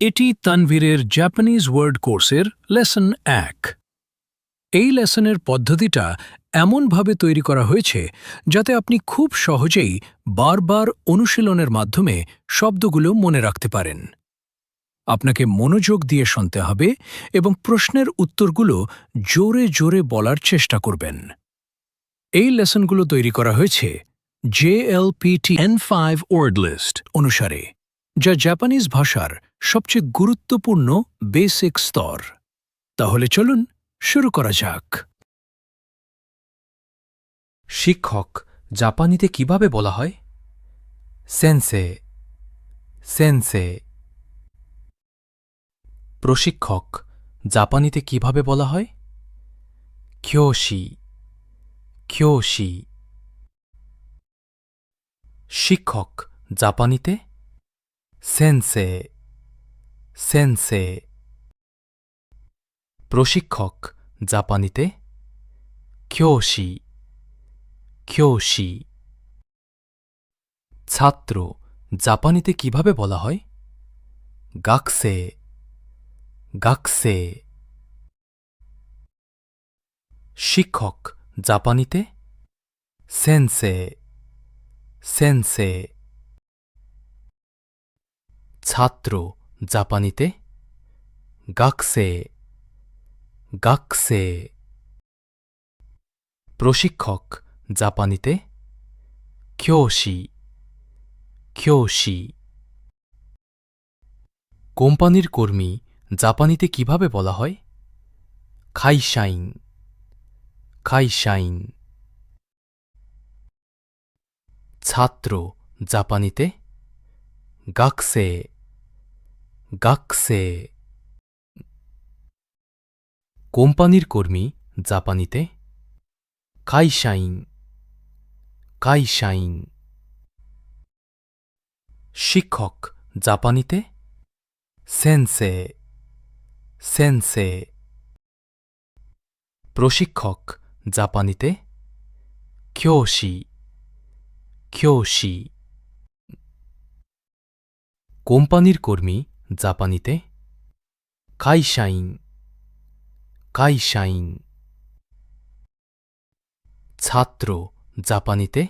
এটি তানভীরের Japanese word কোর্সের lesson 1। এই লেসনের পদ্ধতিটা এমনভাবে তৈরি করা হয়েছে যাতে আপনি খুব সহজেই বারবার অনুশীলনের মাধ্যমে শব্দগুলো মনে রাখতে পারেন। আপনাকে মনোযোগ দিয়ে শুনতে হবে এবং প্রশ্নের উত্তরগুলো জোরে জোরে বলার চেষ্টা করবেন। এই লেসনগুলো তৈরি করা হয়েছে JLPT N5 ওয়ার্ড লিস্ট অনুসারে, যা জাপানিজ ভাষার সবচেয়ে গুরুত্বপূর্ণ বেসিক স্তর। তাহলে চলুন শুরু করা যাক। শিক্ষক জাপানিতে কিভাবে বলা হয়? সেন্সে, সেন্সে। প্রশিক্ষক জাপানিতে কিভাবে বলা হয়? ক্যোশি, ক্যোশি। শিক্ষক জাপানিতে? সেন্সে, সেন্সে। প্রশিক্ষক জাপানিতে? ক্যোশি, ক্যোশি। ছাত্র জাপানিতে কিভাবে বলা হয়? গাকসে, গাকসে। শিক্ষক জাপানিতে? সেন্সে, সেন্সে। ছাত্র জাপানিতে? গাকসে, গাকসে। প্রশিক্ষক জাপানিতে? ক্যোশি, ক্যোশি। কোম্পানির কর্মী জাপানিতে কিভাবে বলা হয়? খাইশাইন, খাইশাইন। ছাত্র জাপানিতে? গাকসে, গাকসে। কোম্পানির কর্মী জাপানিতে? খাইশাইন, খাইশাইন। শিক্ষক জাপানিতে? সেন্সে, সেন্সে। প্রশিক্ষক জাপানিতে? ক্যোশি, ক্যোশি। কোম্পানির কর্মী জাপানিতে? খাইশাইন, খাইশাইন। ছাত্র জাপানিতে?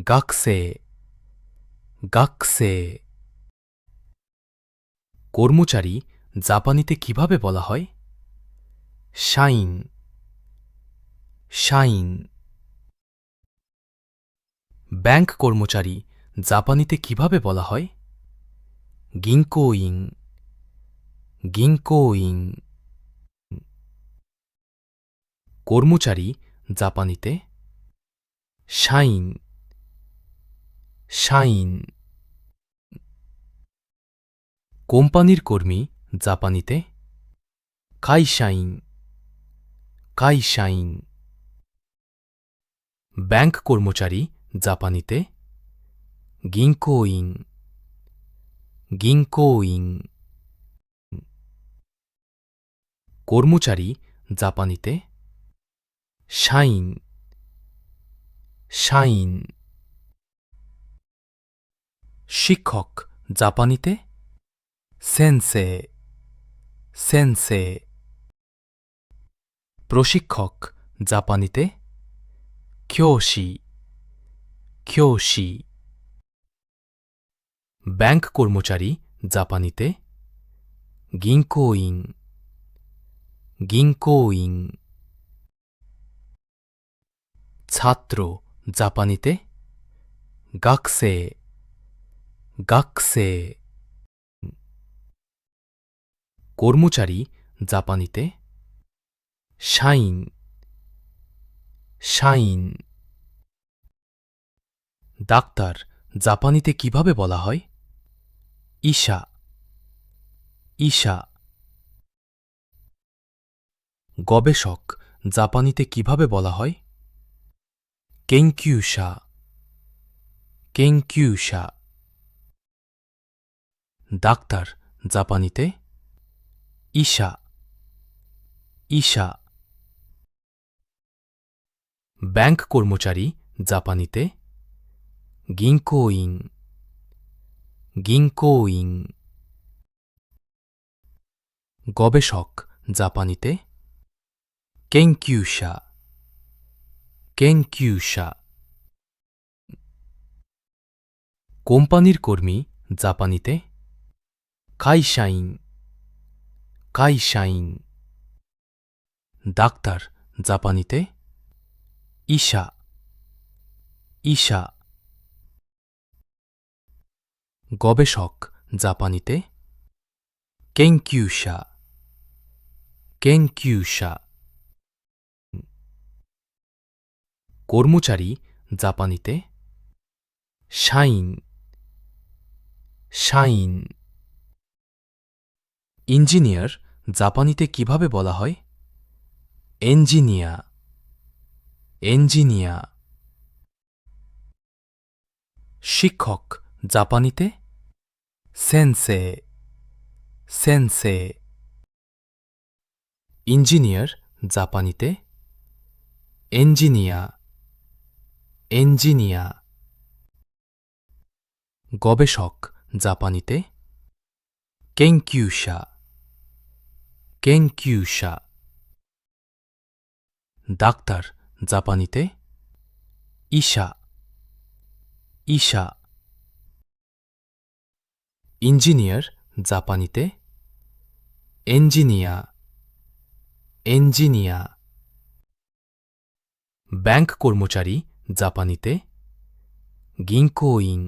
গাকসে, গাকসে। কর্মচারী জাপানিতে কিভাবে বলা হয়? Shine, shine. ব্যাংক কর্মচারী জাপানিতে কিভাবে বলা হয়? গিনকোইন, গিনকোইন। কর্মচারী জাপানিতে? শাইন, শাইন। কোম্পানির কর্মী জাপানিতে? খাইশাইন, খাইশাইন। ব্যাংক কর্মচারী জাপানিতে? গিনকোইন, গিনকোইন। কর্মচারী জাপানিতে? শাইন, শাইন। শিক্ষক জাপানিতে? সেন্সে, সেন্সে। প্রশিক্ষক জাপানিতে? ক্যোশি, ক্যোশি। ব্যাংক কর্মচারী জাপানিতে? গিনকোইন, গিনকোইন। ছাত্র জাপানিতে? গাকসে, গাকসে। কর্মচারী জাপানিতে? শাইন, শাইন। ডাক্তার জাপানিতে কিভাবে বলা হয়? ইশা, ইশা। গবেষক জাপানিতে কিভাবে বলা হয়? কেনকিউশা, কেনকিউশা। ডাক্তার জাপানিতে? ইশা, ইশা। ব্যাংক কর্মচারী জাপানিতে? গিনকোইন, গিনকোইন। গবেষক জাপানিতে কেনকিউশা কেনকিউশা কোম্পানির কর্মী জাপানিতে কাইশাইন কাইশাইন ডাক্তার জাপানিতে ইশা ইশা গবেষক জাপানিতে কেনকিউশা কেনকিউশা কর্মচারী জাপানিতে শাইন শাইন ইঞ্জিনিয়ার জাপানিতে কিভাবে বলা হয় এঞ্জিনিয়া এঞ্জিনিয়া শিক্ষক জাপানিতে সেন্সে সেন্সে ইঞ্জিনিয়ার জাপানিতে এঞ্জিনিয়া এঞ্জিনিয়া গবেষক জাপানিতে কেনকিউশা কেনকিউশা ডাক্তার জাপানিতে ইশা ইশা ইঞ্জিনিয়ার জাপানিতে এঞ্জিনিয়া এঞ্জিনিয়া ব্যাংক কর্মচারী জাপানিতে গিঙ্কোইন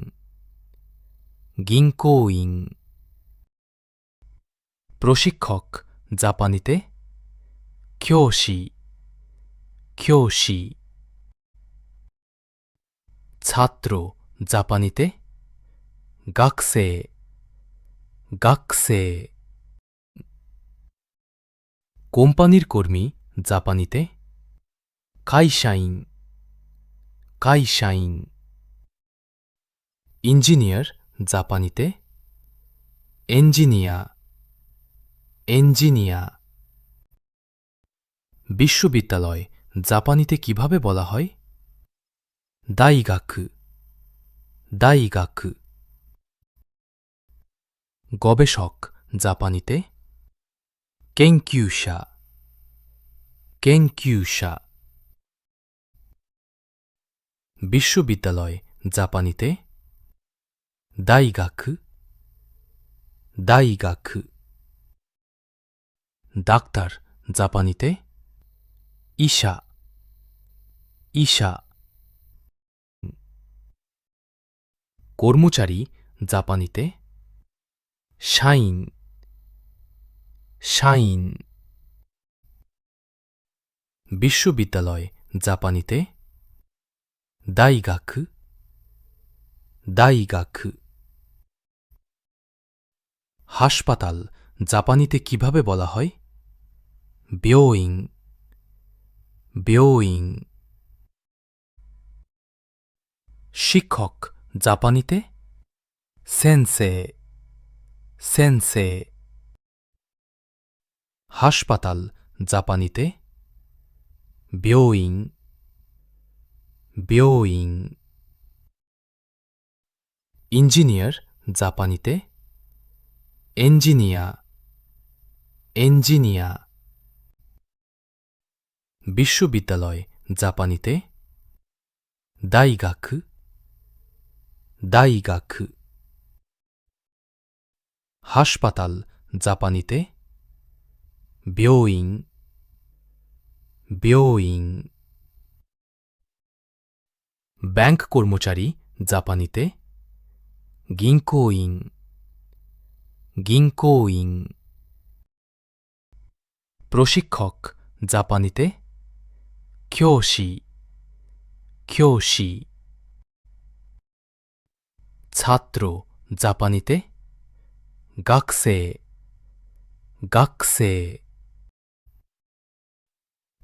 গিঙ্কোইন প্রশিক্ষক জাপানিতে ক্যোশি ক্যোশি ছাত্র জাপানিতে গাকসে গাকসে কোম্পানির কর্মী জাপানিতে কাইশাইন কাইশাইন ইঞ্জিনিয়ার জাপানিতে এঞ্জিনিয়া এঞ্জিনিয়া বিশ্ববিদ্যালয় জাপানিতে কিভাবে বলা হয় দাইগাকু দাইগাকু গবেষক জাপানিতে কেনকিউশা কেনকিউশা বিশ্ববিদ্যালয় জাপানিতে দাইগাকু দাইগাকু ডাক্তার জাপানিতে ইশা ইশা কর্মচারী জাপানিতে শাইন শাইন বিশ্ববিদ্যালয় জাপানিতে দাইগাকু দাইগাকু হাসপাতাল জাপানিতে কিভাবে বলা হয় বিয়োইং বিয়োইং শিক্ষক জাপানিতে সেন্সে সেন্সে হাসপাতাল জাপানিতে বিয়োইং বিয়োইং ইঞ্জিনিয়ার জাপানিতে এঞ্জিনিয়া এঞ্জিনিয়া বিশ্ববিদ্যালয় জাপানিতে দাইগাকু দাইগাকু হাসপাতাল জাপানিতে বিয়োইং বিয়োইং ব্যাংক কর্মচারী জাপানিতে গিঙ্কোইন গিঙ্কোইন প্রশিক্ষক জাপানিতে ক্যোশি ক্যোশি ছাত্র জাপানিতে গাকসে গাকসে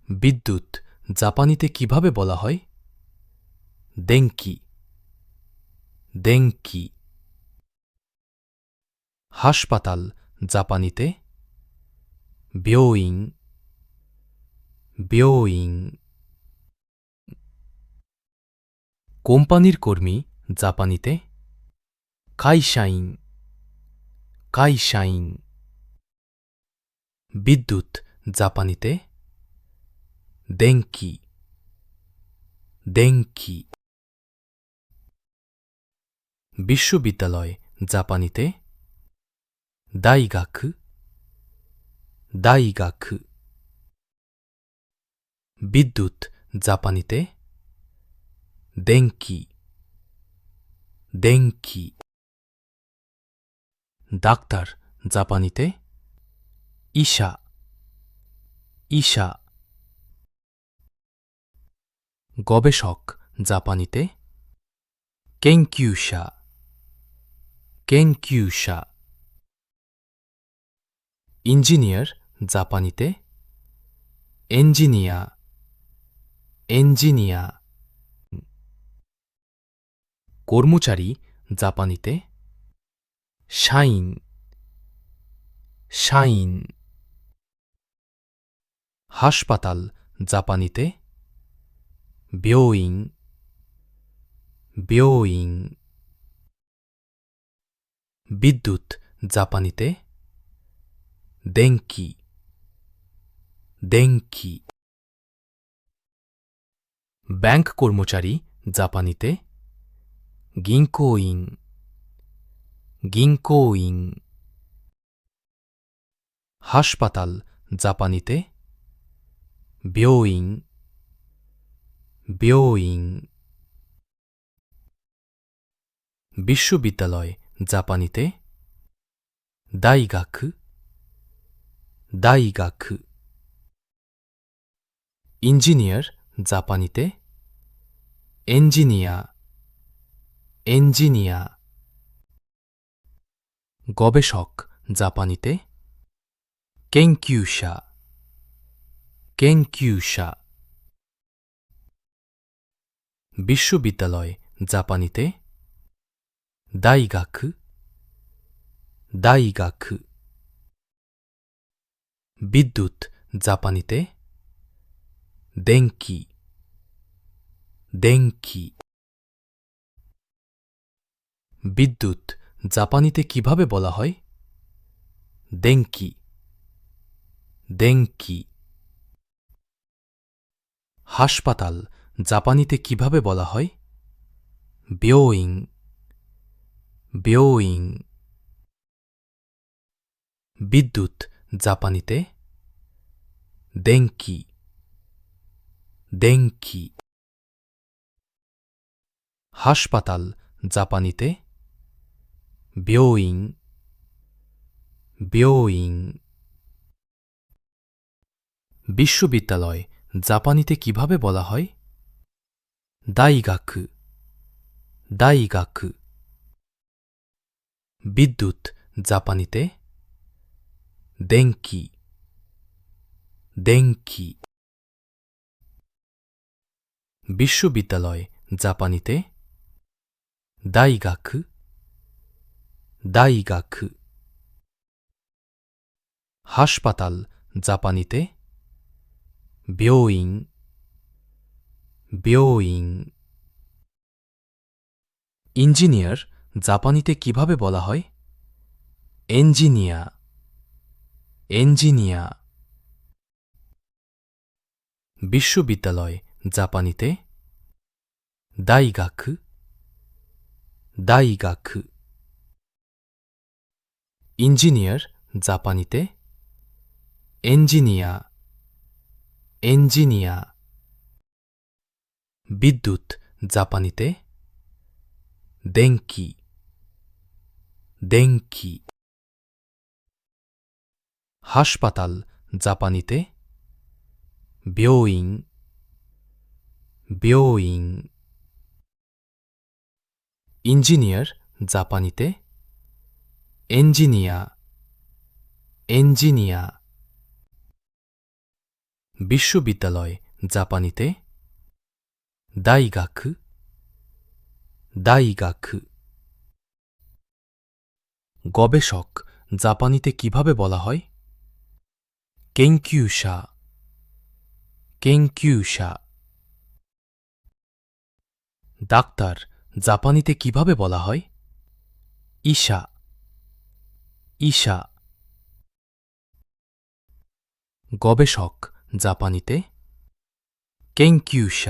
বিদ্যুৎ জাপানিতে কিভাবে বলা হয় দেঙ্কি দেঙ্কি হাসপাতাল জাপানিতে বিয়োইং বিয়োইং কোম্পানির কর্মী জাপানিতে কাইশাইন কাইশাইন বিদ্যুৎ জাপানিতে দেঙ্কি দেঙ্কি বিশ্ববিদ্যালয় জাপানিতে দাইগাকু দাইগাকু বিদ্যুৎ জাপানিতে দেঙ্কি দেঙ্কি ডাক্তার জাপানিতে ইশা ইশা গবেষক জাপানিতে কেনকিউশা কেনকিউশা ইঞ্জিনিয়ার জাপানিতে এঞ্জিনিয়া এঞ্জিনিয়া কর্মচারী জাপানিতে শাইন শাইন হাসপাতাল জাপানিতে বিয়োইং বিয়োইং বিদ্যুৎ জাপানিতে দেঙ্কি দেঙ্কি ব্যাংক কর্মচারী জাপানিতে গিঙ্কোইং গিঙ্কোইং হাসপাতাল জাপানিতে বিয়োইং বিয়োইং বিশ্ববিদ্যালয় জাপানিতে দাইগাকু দাইগাকু ইঞ্জিনিয়ার জাপানিতে এঞ্জিনিয়া এঞ্জিনিয়া গবেষক জাপানিতে কেনকিউশা কেনকিউশা বিশ্ববিদ্যালয় জাপানিতে দাইগাকু দাইগাকু বিদ্যুৎ জাপানিতে দেঙ্কি দেঙ্কি বিদ্যুৎ জাপানিতে কিভাবে বলা হয় দেঙ্কি দেঙ্কি হাসপাতাল জাপানিতে কিভাবে বলা হয় বিয়োইং বিয়োইং বিদ্যুৎ জাপানিতে দেঙ্কি দেঙ্কি হাসপাতাল জাপানিতে বিয়োইং বিয়োইং বিশ্ববিদ্যালয় জাপানিতে কিভাবে বলা হয় দাইগাকু দাইগাকু বিদ্যুৎ জাপানিতে দেঙ্কি দেঙ্কি বিশ্ববিদ্যালয় জাপানিতে দাইগাকু দাইগাকু হাসপাতাল জাপানিতে বিয়োইং বিয়োইং ইঞ্জিনিয়ার জাপানিতে কিভাবে বলা হয় এঞ্জিনিয়া এঞ্জিনিয়া বিশ্ববিদ্যালয় জাপানিতে দাইগাকু দাইগাকু ইঞ্জিনিয়ার জাপানিতে এঞ্জিনিয়া এঞ্জিনিয়া বিদ্যুৎ জাপানিতে দেঙ্কি দেঙ্কি হাসপাতাল জাপানিতে বিয়োইং বিয়োইং ইঞ্জিনিয়ার জাপানিতে এঞ্জিনিয়া এঞ্জিনিয়া বিশ্ববিদ্যালয় জাপানিতে দাইগাকু দাইগাকু গবেষক জাপানিতে কিভাবে বলা হয় কেনকিউশা কেনকিউশা ডাক্তার জাপানিতে কিভাবে বলা হয় ইশা ইশা গবেষক জাপানিতে 研究者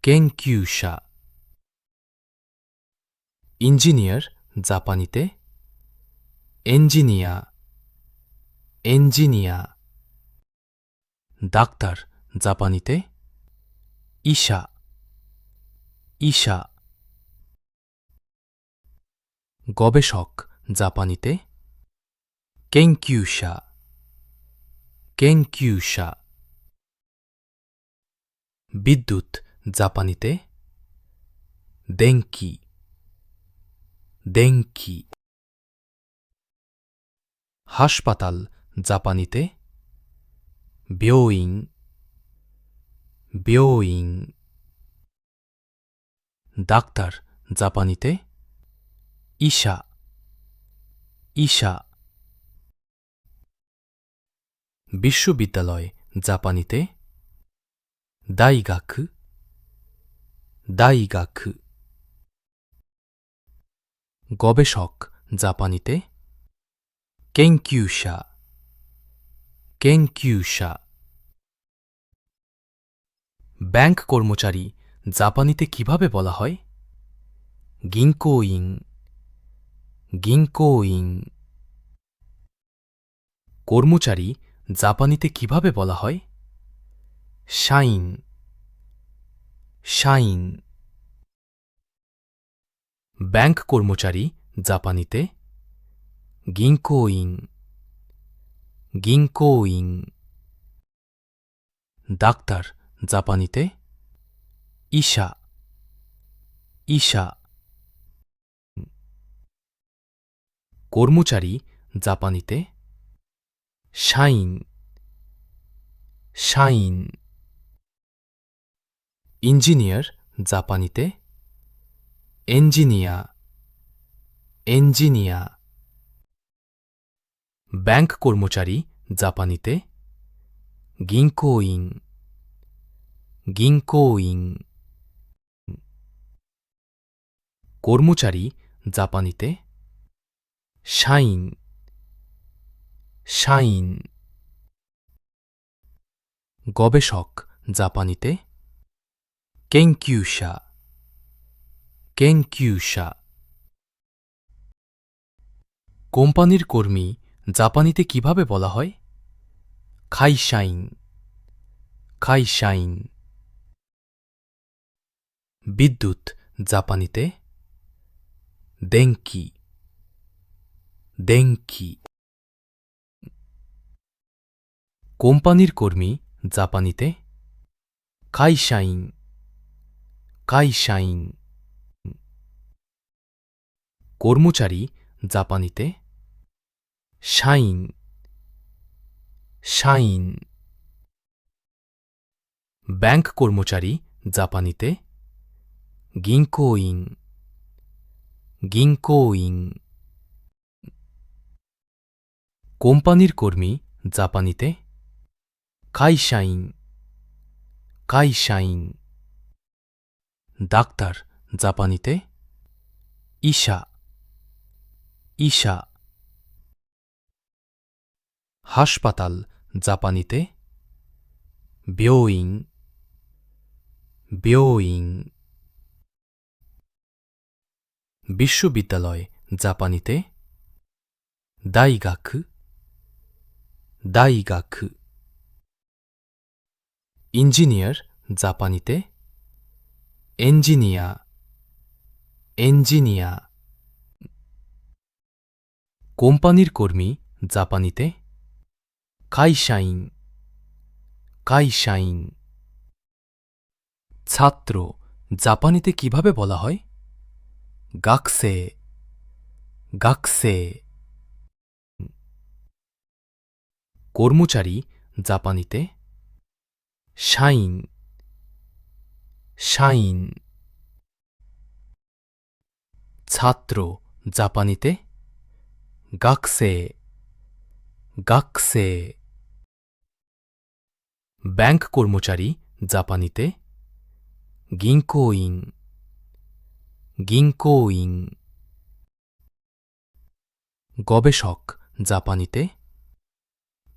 研究者 ইঞ্জিনিয়ার জাপানিতে エンジニアエンジニア ডাক্তার জাপানিতে 医者医者 গবেষক জাপানিতে 研究者研究者 বিদ্যুৎ জাপানিতে 電気電気 হাসপাতাল জাপানিতে 病院病院 ডাক্তার জাপানিতে 医者医者 বিশ্ববিদ্যালয় জাপানিতে 大学大学 গবেষক জাপানিতে 研究者研究者 ব্যাংক কর্মচারী জাপানিতে কিভাবে বলা হয় 銀行員銀行員 কর্মচারী জাপানিতে কিভাবে বলা হয় 社員社員 ব্যাংক কর্মচারী জাপানিতে 銀行員銀行員 ডাক্তার জাপানিতে 医者医者 কর্মচারী জাপানিতে 社員社員 ইঞ্জিনিয়ার জাপানিতে エンジニアエンジニア ব্যাংক কর্মচারী জাপানিতে 銀行員銀行員 কর্মচারী জাপানিতে 社員社員 গবেষক জাপানিতে 研究者研究者 কোম্পানির কর্মী জাপানিতে কিভাবে বলা হয় 会社員会社員 বিদ্যুৎ জাপানিতে 電気電気 কোম্পানির কর্মী জাপানিতে 会社員会社員 কর্মচারী জাপানিতে 社員社員 ব্যাংক কর্মচারী জাপানিতে 銀行員銀行員 কোম্পানির কর্মী জাপানিতে 会社員会社員 ডাক্তার জাপানিতে 医者医者 হাসপাতাল জাপানিতে 病院病院 বিশ্ববিদ্যালয় জাপানিতে 大学大学 ইঞ্জিনিয়ার জাপানিতে エンジニアエンジニア কোম্পানির কর্মী জাপানিতে 会社員会社員 ছাত্র জাপানিতে কিভাবে বলা হয় 学生学生 কর্মচারী জাপানিতে 社員社員 ছাত্র জাপানিতে 学生学生 ব্যাংক কর্মচারী জাপানিতে 銀行員銀行員 গবেষক জাপানিতে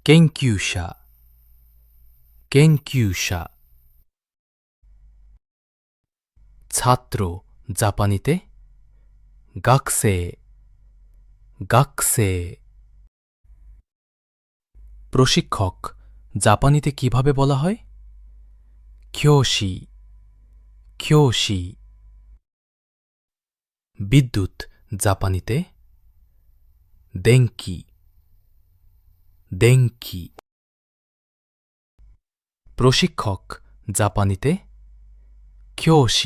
研究者研究者ছাত্র জাপানিতে学生学生প্রশিক্ষক জাপানিতে কিভাবে বলা হয় 教師教師 বিদ্যুৎ জাপানিতে 電気電気 প্রশিক্ষক জাপানিতে 教師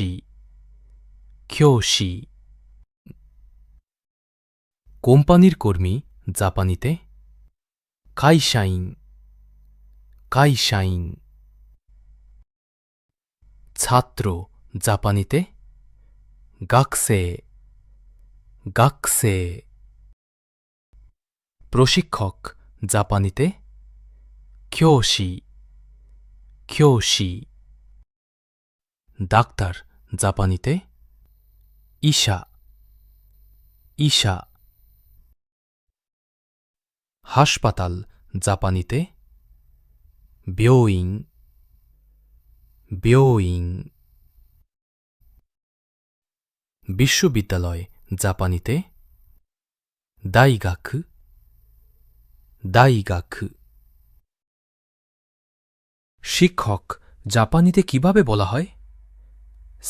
教師 কোম্পানির কর্মী জাপানিতে 会社員会社員 ছাত্র জাপানিতে 学生学生 প্রশিক্ষক জাপানিতে 教師教師 ডাক্তার জাপানিতে 医者医者 হাসপাতাল জাপানিতে 病院病院 বিশ্ববিদ্যালয় জাপানিতে 大学大学 শিক্ষক জাপানিতে কিভাবে বলা হয়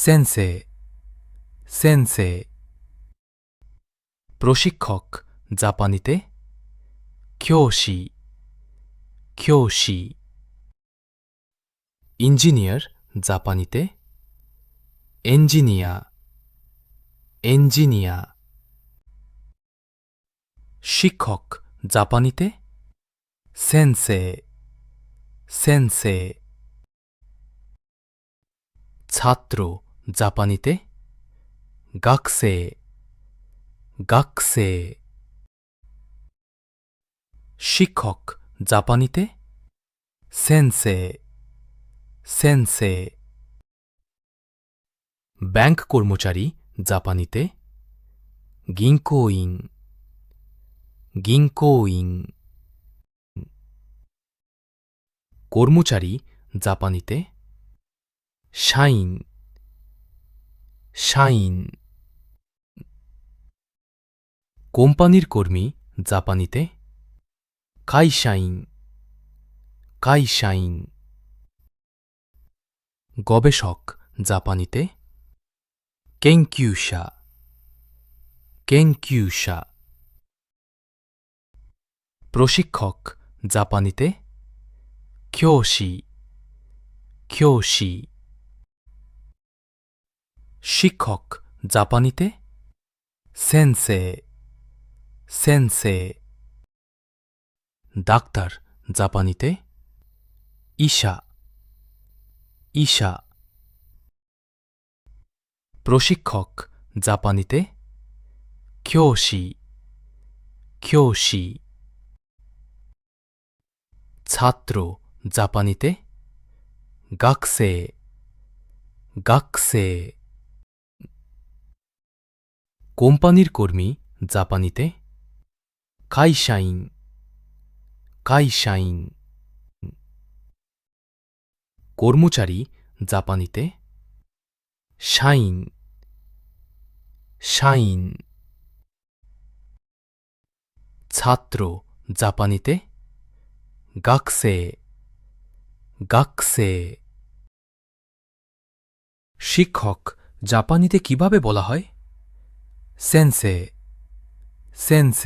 先生先生 প্রশিক্ষক জাপানিতে 教師教師 ইঞ্জিনিয়ার জাপানিতে エンジニアエンジニア শিক্ষক জাপানিতে 先生先生 ছাত্র জাপানিতে 学生学生 শিক্ষক জাপানিতে 先生先生 ব্যাংক কর্মচারী জাপানিতে 銀行員銀行員 কর্মচারী জাপানিতে 社員社員 কোম্পানির কর্মী জাপানিতে 会社員会社員 গবেষক জাপানিতে 研究者研究者 প্রশিক্ষক জাপানিতে 教師教師 শিক্ষক জাপানিতে 先生先生 ডাক্তার জাপানিতে 医者医者 প্রশিক্ষক জাপানিতে 教師教師 ছাত্র জাপানিতে 学生学生 কোম্পানির কর্মী জাপানিতে 会社員会社員 কর্মচারী জাপানিতে 社員社員 ছাত্র জাপানিতে 学生学生 শিক্ষক জাপানিতে কিভাবে বলা হয় 先生先生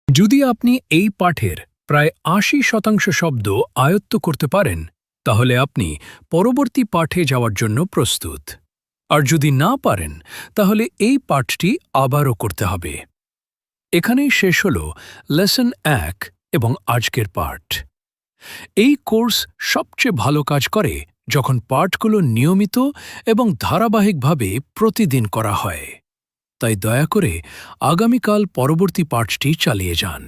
যদি আপনি এই পাঠের প্রায় ৮০% শব্দ আয়ত্ত করতে পারেন তাহলে আপনি পরবর্তী পাঠে যাওয়ার জন্য প্রস্তুত আর যদি না পারেন তাহলে এই পাঠটি আবারও করতে হবে এখানেই শেষ হল লেসন ১ এবং আজকের পাঠ এই কোর্স সবচেয়ে ভালো কাজ করে যখন পাঠগুলো নিয়মিত এবং ধারাবাহিকভাবে প্রতিদিন করা হয় তাই দয়া করে আগামীকাল পরবর্তী পাঠটি চালিয়ে যান